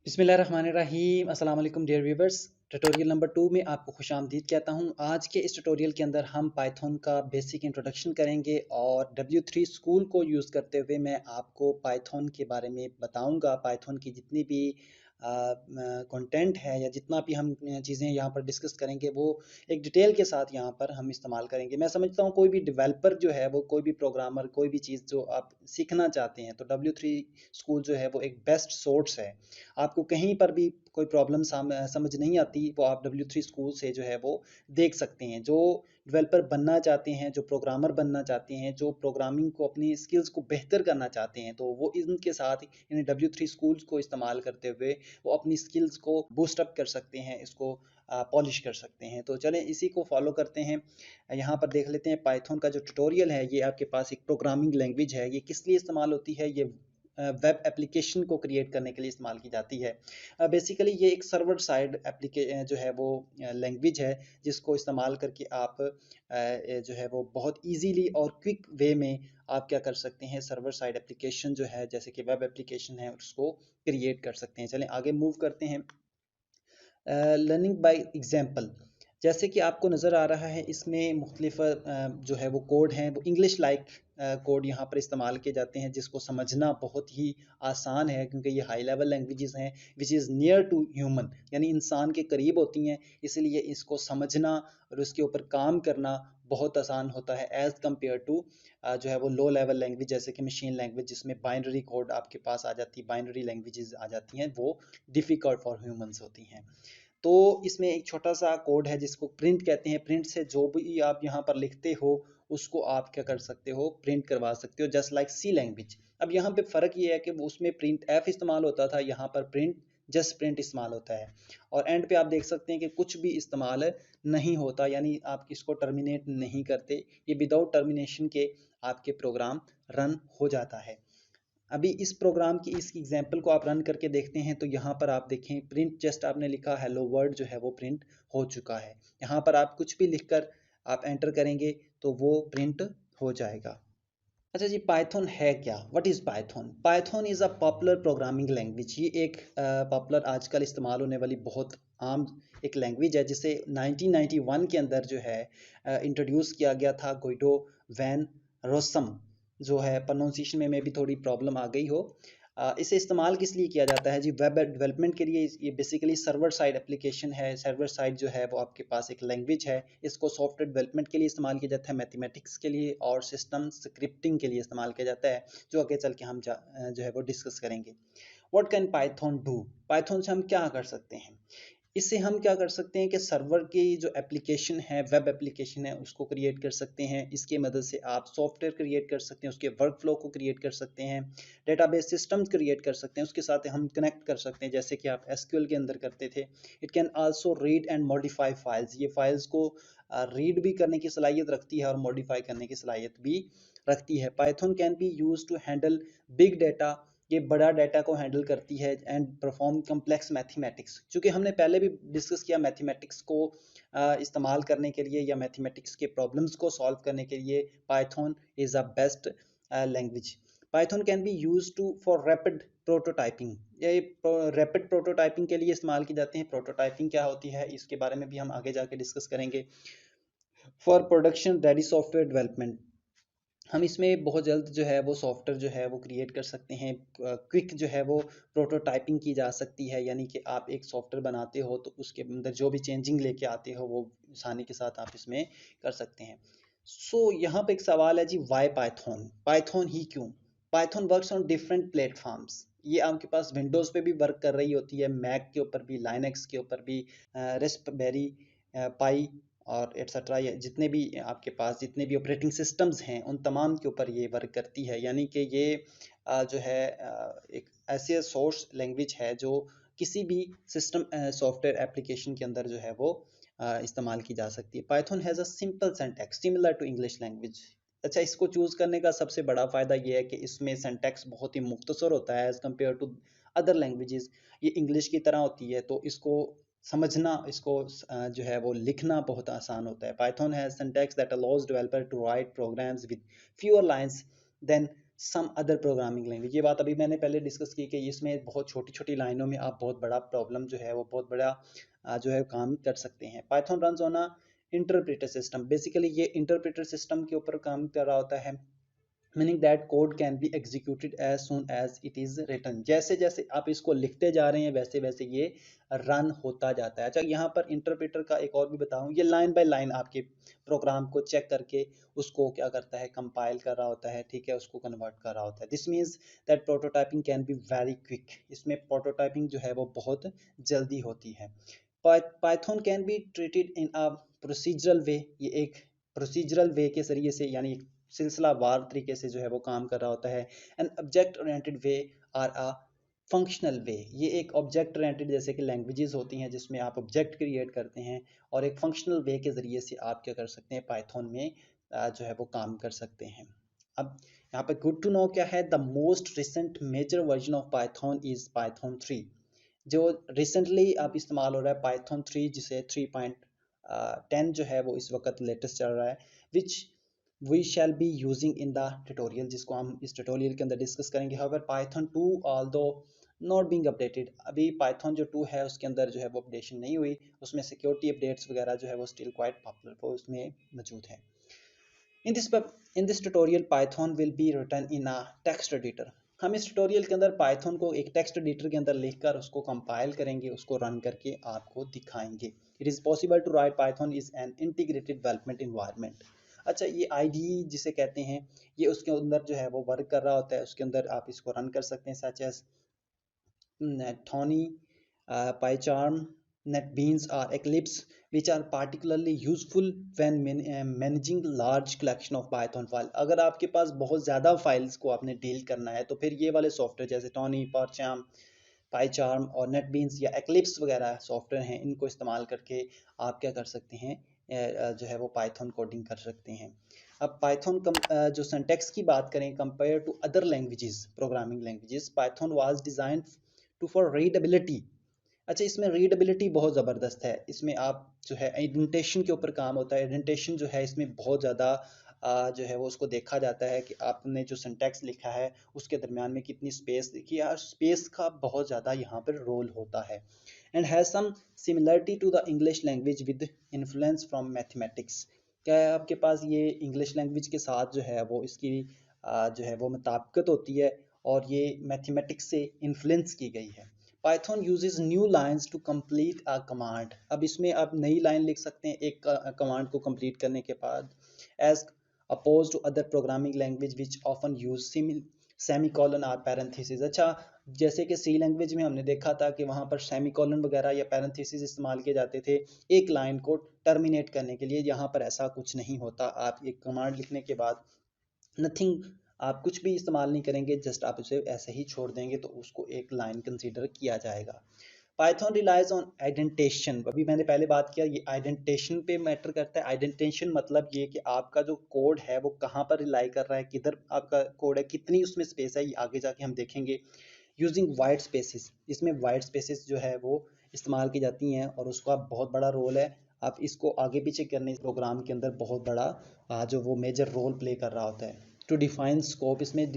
बिस्मिल्लाहिर्रहमानिर्रहीम अस्सलाम वालेकुम डियर व्यूवर्स। ट्यूटोरियल नंबर 2 में आपको खुशामदीद कहता हूं। आज के इस ट्यूटोरियल के अंदर हम पाइथन का बेसिक इंट्रोडक्शन करेंगे और W3 स्कूल को यूज़ करते हुए मैं आपको पाइथन के बारे में बताऊंगा। पाइथन की जितनी भी कंटेंट है या जितना भी हम चीज़ें यहाँ पर डिस्कस करेंगे वो एक डिटेल के साथ यहाँ पर हम इस्तेमाल करेंगे। मैं समझता हूँ कोई भी डेवलपर जो है वो कोई भी प्रोग्रामर कोई भी चीज़ जो आप सीखना चाहते हैं तो W3 स्कूल जो है वो एक बेस्ट सोर्स है। आपको कहीं पर भी कोई प्रॉब्लम समझ नहीं आती वो आप W3 स्कूल से जो है वो देख सकते हैं। जो डेवलपर बनना चाहते हैं, जो प्रोग्रामर बनना चाहते हैं, जो प्रोग्रामिंग को अपनी स्किल्स को बेहतर करना चाहते हैं तो वो इनके साथ इन W3 स्कूल्स को इस्तेमाल करते हुए वो अपनी स्किल्स को बूस्ट अप कर सकते हैं, इसको पॉलिश कर सकते हैं। तो चलें इसी को फॉलो करते हैं। यहाँ पर देख लेते हैं पाइथन का जो ट्यूटोरियल है ये आपके पास एक प्रोग्रामिंग लैंग्वेज है। ये किस लिए इस्तेमाल होती है? ये वेब एप्लीकेशन को क्रिएट करने के लिए इस्तेमाल की जाती है। बेसिकली ये एक सर्वर साइड जो है वो लैंग्वेज है जिसको इस्तेमाल करके आप जो है वो बहुत इजीली और क्विक वे में आप क्या कर सकते हैं, सर्वर साइड एप्लीकेशन जो है जैसे कि वेब एप्लीकेशन है उसको क्रिएट कर सकते हैं। चलें आगे मूव करते हैं। लर्निंग बाय एग्जाम्पल, जैसे कि आपको नज़र आ रहा है इसमें मुख्तलिफ जो है वो कोड हैं, वो इंग्लिश लाइक कोड यहाँ पर इस्तेमाल किए जाते हैं जिसको समझना बहुत ही आसान है क्योंकि ये हाई लेवल लैंग्वेजेस हैं which is near to human, यानी इंसान के करीब होती हैं, इसलिए इसको समझना और उसके ऊपर काम करना बहुत आसान होता है एज़ कम्पेयर टू जो है वो लो लेवल लैंग्वेज जैसे कि मशीन लैंग्वेज जिसमें बाइनरी कोड आपके पास आ जाती है, बाइनरी लैंग्वेजेस आ जाती हैं, वो डिफ़िकल्ट फॉर ह्यूमंस होती हैं। तो इसमें एक छोटा सा कोड है जिसको प्रिंट कहते हैं। प्रिंट से जो भी आप यहाँ पर लिखते हो उसको आप क्या कर सकते हो, प्रिंट करवा सकते हो, जस्ट लाइक सी लैंग्वेज। अब यहाँ पे फ़र्क ये है कि वो उसमें प्रिंट एफ इस्तेमाल होता था, यहाँ पर प्रिंट जस्ट प्रिंट इस्तेमाल होता है। और एंड पे आप देख सकते हैं कि कुछ भी इस्तेमाल नहीं होता, यानी आप इसको टर्मिनेट नहीं करते, ये विदाउट टर्मिनेशन के आपके प्रोग्राम रन हो जाता है। अभी इस प्रोग्राम की इस एग्जांपल को आप रन करके देखते हैं तो यहाँ पर आप देखें प्रिंट जस्ट आपने लिखा हेलो वर्ल्ड जो है वो प्रिंट हो चुका है। यहाँ पर आप कुछ भी लिखकर आप एंटर करेंगे तो वो प्रिंट हो जाएगा। अच्छा जी, पाइथन है क्या? What is Python? Python is a popular programming language. ये एक पॉपुलर आजकल इस्तेमाल होने वाली बहुत आम एक लैंग्वेज है जिसे 1991 के अंदर जो है इंट्रोड्यूस किया गया था गुइडो वैन रोसम। जो है प्रोनाउंसिएशन में भी थोड़ी प्रॉब्लम आ गई हो। इसे इस्तेमाल किस लिए किया जाता है जी? वेब डेवलपमेंट के लिए। ये बेसिकली सर्वर साइड एप्लीकेशन है। सर्वर साइड जो है वो आपके पास एक लैंग्वेज है। इसको सॉफ्टवेयर डेवलपमेंट के लिए इस्तेमाल किया जाता है, मैथमेटिक्स के लिए और सिस्टम स्क्रिप्टिंग के लिए इस्तेमाल किया जाता है, जो आगे चल के हम जो है वो डिस्कस करेंगे। What can Python do? Python से हम क्या कर सकते हैं? इससे हम क्या कर सकते हैं कि सर्वर की जो एप्लीकेशन है, वेब एप्लीकेशन है, उसको क्रिएट कर सकते हैं। इसकी मदद से आप सॉफ्टवेयर क्रिएट कर सकते हैं, उसके वर्क फ्लो को क्रिएट कर सकते हैं, डेटाबेस सिस्टम क्रिएट कर सकते हैं, उसके साथ हम कनेक्ट कर सकते हैं जैसे कि आप एसक्यूएल के अंदर करते थे। It can also read and modify files. ये फाइल्स को रीड भी करने की सलाहियत रखती है और मॉडिफाई करने की सलाहियत भी रखती है। Python can be use to handle big data. ये बड़ा डाटा को हैंडल करती है एंड परफॉर्म कम्प्लेक्स मैथमेटिक्स। चूँकि हमने पहले भी डिस्कस किया मैथमेटिक्स को इस्तेमाल करने के लिए या मैथमेटिक्स के प्रॉब्लम्स को सॉल्व करने के लिए Python is a best language. Python can be use to for rapid prototyping. ये रैपिड प्रोटोटाइपिंग के लिए इस्तेमाल की जाते हैं। प्रोटोटाइपिंग क्या होती है इसके बारे में भी हम आगे जाके डिस्कस करेंगे। For production ready software development, हम इसमें बहुत जल्द जो है वो सॉफ्टवेयर जो है वो क्रिएट कर सकते हैं। क्विक जो है वो प्रोटोटाइपिंग की जा सकती है, यानी कि आप एक सॉफ्टवेयर बनाते हो तो उसके अंदर जो भी चेंजिंग लेके आते हो वो आसानी के साथ आप इसमें कर सकते हैं। यहाँ पे एक सवाल है जी, वाई पाइथन? पाइथन ही क्यों? Python works on different platforms. ये आपके पास विंडोज़ पे भी वर्क कर रही होती है, मैक के ऊपर भी, लाइनक्स के ऊपर भी, रेस्पबेरी पाई और एट्सेट्रा, जितने भी आपके पास जितने भी ऑपरेटिंग सिस्टम्स हैं उन तमाम के ऊपर ये वर्क करती है। यानी कि ये जो है एक ऐसे सोर्स लैंग्वेज है जो किसी भी सिस्टम सॉफ्टवेयर एप्लीकेशन के अंदर जो है वो इस्तेमाल की जा सकती है। Python has a simple syntax similar to English language. अच्छा, इसको चूज़ करने का सबसे बड़ा फ़ायदा ये है कि इसमें सिंटैक्स बहुत ही मुख्तसर होता है as compare to other languages. ये इंग्लिश की तरह होती है तो इसको समझना, इसको जो है वो लिखना बहुत आसान होता है। Python has syntax that allows developer to write programs with fewer lines than some other programming language. ये बात अभी मैंने पहले डिस्कस की कि इसमें बहुत छोटी छोटी लाइनों में आप बहुत बड़ा प्रॉब्लम जो है वो बहुत बड़ा जो है काम कर सकते हैं। Python runs on a interpreter system, basically ये इंटरप्रेटर सिस्टम के ऊपर काम कर रहा होता है, meaning that code can be executed as soon as it is written. जैसे जैसे आप इसको लिखते जा रहे हैं वैसे वैसे ये रन होता जाता है। अच्छा, यहाँ पर इंटरप्रेटर का एक और भी बताऊं, ये लाइन बाय लाइन आपके प्रोग्राम को चेक करके उसको क्या करता है, कंपाइल कर रहा होता है, ठीक है, उसको कन्वर्ट कर रहा होता है। This means that prototyping can be very quick, इसमें प्रोटोटाइपिंग जो है वो बहुत जल्दी होती है। Python can be treated in a procedural way, ये एक प्रोसीजरल वे के जरिए से यानी सिलसिलावार तरीके से जो है वो काम कर रहा होता है। And object oriented way or a functional way, ये एक ऑब्जेक्ट ओरिएंटेड जैसे कि लैंग्वेजेस होती हैं जिसमें आप ऑब्जेक्ट क्रिएट करते हैं, और एक फंक्शनल वे के जरिए से आप क्या कर सकते हैं, पाइथन में जो है वो काम कर सकते हैं। अब यहाँ पे गुड टू नो क्या है, the most recent major version of Python is Python 3, जो रिसेंटली अब इस्तेमाल हो रहा है पाइथन 3, जिसे 3.10 जो है वो इस वक्त लेटेस्ट चल रहा है, which we shall be using in the tutorial, जिसको हम इस ट्यूटोरियल के अंदर डिस्कस करेंगे। However Python 2 although not being updated, अभी पाइथन जो 2 है उसके अंदर जो है वो अपडेशन नहीं हुई, उसमें सिक्योरिटी अपडेट्स वगैरह जो है वो स्टिल क्वाइट पॉपुलर वो उसमें मौजूद है। In this tutorial Python will be written in a text editor, हम इस ट्यूटोरियल के अंदर पाइथन को एक टेक्स्ट एडिटर के अंदर लिखकर उसको कंपाइल करेंगे, उसको रन करके आपको दिखाएंगे। It is possible to write Python is an integrated development environment. अच्छा, ये आईडीई जिसे कहते हैं, ये उसके अंदर जो है वो वर्क कर रहा होता है, उसके अंदर आप इसको रन कर सकते हैं, such as Thorny, PyCharm, NetBeans or Eclipse, which are particularly useful when managing large collection of Python file। अगर आपके पास बहुत ज़्यादा फाइल्स को आपने डील करना है तो फिर ये वाले सॉफ्टवेयर जैसे Thorny, PyCharm और NetBeans या Eclipse वगैरह सॉफ्टवेयर हैं, इनको इस्तेमाल करके आप क्या कर सकते हैं, जो है वो पाइथन कोडिंग कर सकते हैं। अब पाइथन जो सिंटैक्स की बात करें, compare to other languages, programming languages, Python was designed to for readability. अच्छा, इसमें रीडेबिलिटी बहुत ज़बरदस्त है, इसमें आप जो है इंडेंटेशन के ऊपर काम होता है, इंडेंटेशन जो है इसमें बहुत ज़्यादा जो है वो उसको देखा जाता है कि आपने जो सिंटैक्स लिखा है उसके दरमियान में कितनी स्पेस, देखिए यार स्पेस का बहुत ज़्यादा यहाँ पर रोल होता है। And has some similarity to the English language with influence from mathematics, क्या है आपके पास ये इंग्लिश लैंग्वेज के साथ जो है वो इसकी जो है वो मुताबिकत होती है और ये मैथमेटिक्स से इन्फ्लुएंस की गई है। Python uses new lines to complete a command, अब इसमें आप नई लाइन लिख सकते हैं एक कमांड को कंप्लीट करने के बाद, as opposed to other programming language which often use semicolon और पैरेंथेसिस। अच्छा, जैसे कि सी लैंग्वेज में हमने देखा था कि वहाँ पर सेमीकोलन वगैरह या पैरेंथेसिस इस्तेमाल किए जाते थे एक लाइन को टर्मिनेट करने के लिए, यहाँ पर ऐसा कुछ नहीं होता। आप एक कमांड लिखने के बाद नथिंग, आप कुछ भी इस्तेमाल नहीं करेंगे, जस्ट आप उसे ऐसे ही छोड़ देंगे तो उसको एक लाइन कंसीडर किया जाएगा। पाइथन रिलाइज ऑन आइडेंटेशन, अभी मैंने पहले बात किया, ये आइडेंटेशन पे मैटर करता है। आइडेंटेशन मतलब ये कि आपका जो कोड है वो कहाँ पर रिलाई कर रहा है, किधर आपका कोड है, कितनी उसमें स्पेस है, ये आगे जाके हम देखेंगे। यूजिंग वाइट स्पेसिस, इसमें वाइट स्पेसिस जो है वो इस्तेमाल की जाती हैं और उसका बहुत बड़ा रोल है। आप इसको आगे पीछे करने प्रोग्राम के अंदर बहुत बड़ा जो वो मेजर रोल प्ले कर रहा होता है। टू डिफाइन स्कोप, इसमें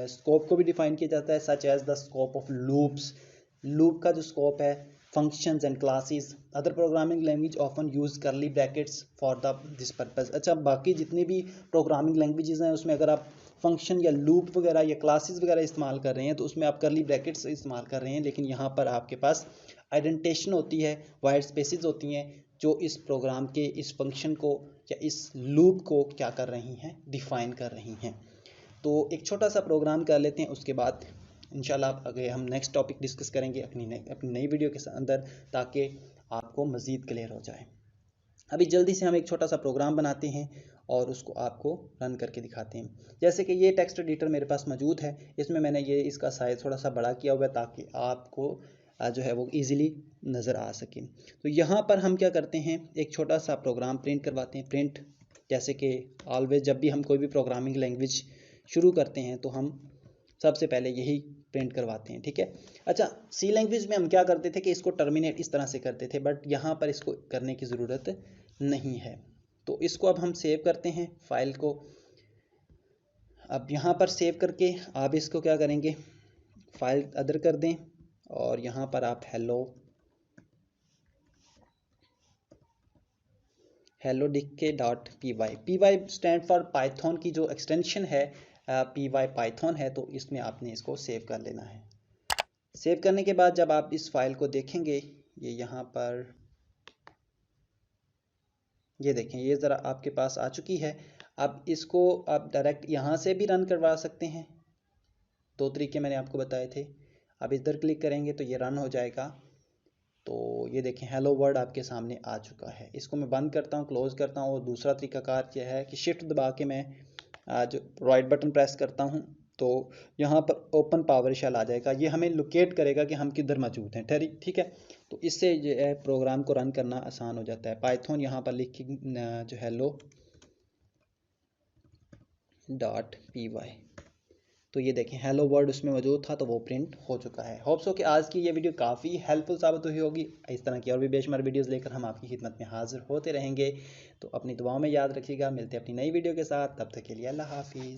स्कोप को भी डिफाइन किया जाता है, such as the scope of loops, loop का जो स्कोप है, functions and classes. Other programming language often use curly brackets for the this purpose. अच्छा, बाकी जितनी भी प्रोग्रामिंग लैंग्वेजेस हैं उसमें अगर आप फंक्शन या लूप वगैरह या क्लासेस वगैरह इस्तेमाल कर रहे हैं तो उसमें आप करली ब्रैकेट्स इस्तेमाल कर रहे हैं, लेकिन यहाँ पर आपके पास आइडेंटेशन होती है, वाइट स्पेसिस होती हैं जो इस प्रोग्राम के इस फंक्शन को या इस लूप को क्या कर रही हैं, डिफाइन कर रही हैं। तो एक छोटा सा प्रोग्राम कर लेते हैं, उसके बाद इंशाल्लाह आगे हम नेक्स्ट टॉपिक डिस्कस करेंगे अपनी नई वीडियो के अंदर, ताकि आपको मज़ीद क्लियर हो जाए। अभी जल्दी से हम एक छोटा सा प्रोग्राम बनाते हैं और उसको आपको रन करके दिखाते हैं। जैसे कि ये टेक्स्ट एडिटर मेरे पास मौजूद है, इसमें मैंने ये इसका साइज़ थोड़ा सा बड़ा किया हुआ है ताकि आपको जो है वो इजीली नज़र आ सके। तो यहाँ पर हम क्या करते हैं, एक छोटा सा प्रोग्राम प्रिंट करवाते हैं। प्रिंट, जैसे कि ऑलवेज जब भी हम कोई भी प्रोग्रामिंग लैंग्वेज शुरू करते हैं तो हम सबसे पहले यही प्रिंट करवाते हैं, ठीक है। अच्छा, सी लैंग्वेज में हम क्या करते थे कि इसको टर्मिनेट इस तरह से करते थे, बट यहाँ पर इसको करने की ज़रूरत नहीं है। तो इसको अब हम सेव करते हैं फाइल को। अब यहाँ पर सेव करके आप इसको क्या करेंगे, फाइल अदर कर दें और यहाँ पर आप हेलो लिख के .py स्टैंड फॉर पाइथन की जो एक्सटेंशन है py पाइथन है, तो इसमें आपने इसको सेव कर लेना है। सेव करने के बाद जब आप इस फाइल को देखेंगे, ये यहाँ पर ये देखें, ये ज़रा आपके पास आ चुकी है। अब इसको आप डायरेक्ट यहाँ से भी रन करवा सकते हैं, 2 तरीके मैंने आपको बताए थे। अब इधर क्लिक करेंगे तो ये रन हो जाएगा। तो ये देखें हेलो वर्ल्ड आपके सामने आ चुका है। इसको मैं बंद करता हूँ, क्लोज करता हूँ। और दूसरा तरीकाकार यह है कि शिफ्ट दबा के मैं जो राइट बटन प्रेस करता हूँ तो यहाँ पर ओपन पावर शेल आ जाएगा। ये हमें लोकेट करेगा कि हम किधर मौजूद हैं। ठीक है, तो इससे जो है प्रोग्राम को रन करना आसान हो जाता है। पाइथन यहाँ पर लिख के जो हेलो .py, तो ये देखें हेलो वर्ल्ड उसमें मौजूद था, तो वो प्रिंट हो चुका है। होप सो कि आज की ये वीडियो काफ़ी हेल्पफुल साबित हुई होगी। इस तरह की और भी बेशुमार वीडियोस लेकर हम आपकी खिदमत में हाजिर होते रहेंगे। तो अपनी दुआओं में याद रखिएगा। मिलते हैं अपनी नई वीडियो के साथ, तब तक के लिए अल्लाह हाफिज़।